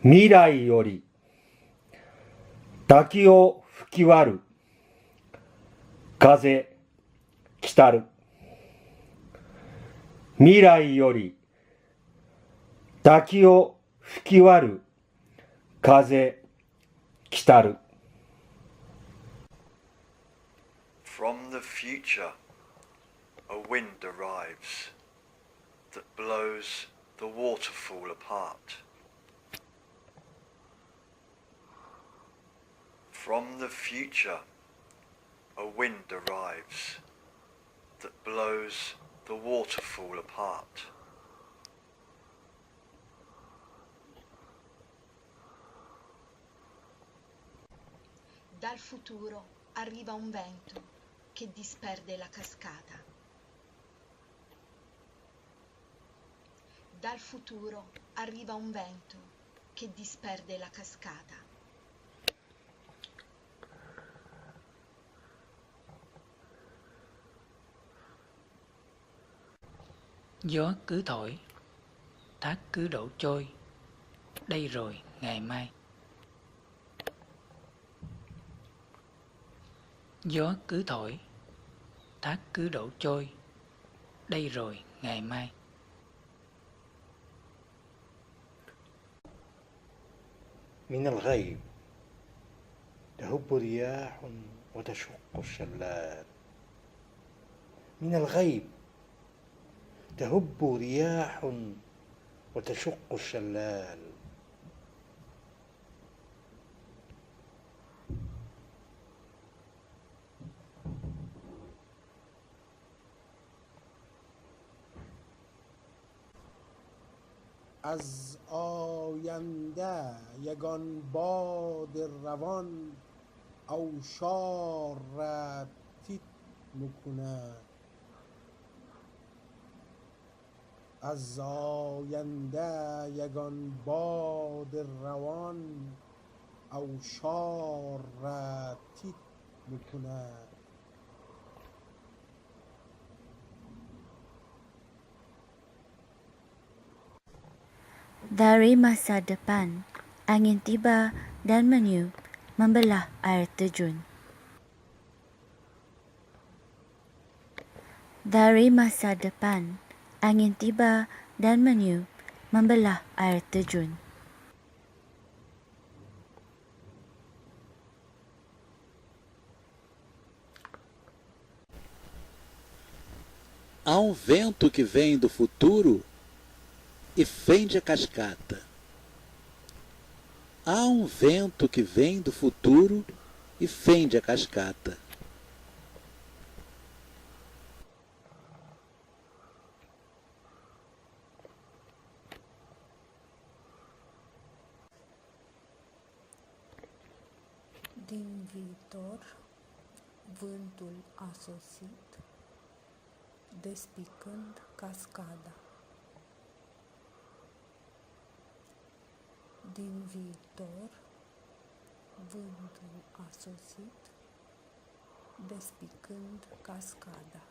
未来より滝を吹き割る風来たる。未来より滝を吹き割る風来たる。From the future, a wind arrives that blows the waterfall apart. From the future, a wind arrives that blows the waterfall apart. Dal futuro arriva un vento che disperde la cascata. Dal futuro arriva un vento che disperde la cascata. 'Gió cứ thổi, thác cứ đổ trôi, đây rồi ngày mai.' Gió cứ thổi, thác cứ đổ trôi, đây rồi ngày mai. من الغيب تهب رياح وتشق الشلال. من الغيب تهب رياح وتشق الشلال. از آینده یگان باد روان اوشار را تیت میکند. از آینده یگان باد روان اوشار را تیت میکند. Dari masa depan, angin tiba dan meniup membelah air terjun. Dari masa depan, angin tiba dan meniup membelah air terjun. Há um vento que vem do futuro e fende a cascata. Há um vento que vem do futuro e fende a cascata. Din viitor, vântul a sosit, despicând cascada. Din viitor, vântul a sosit, despicând cascada.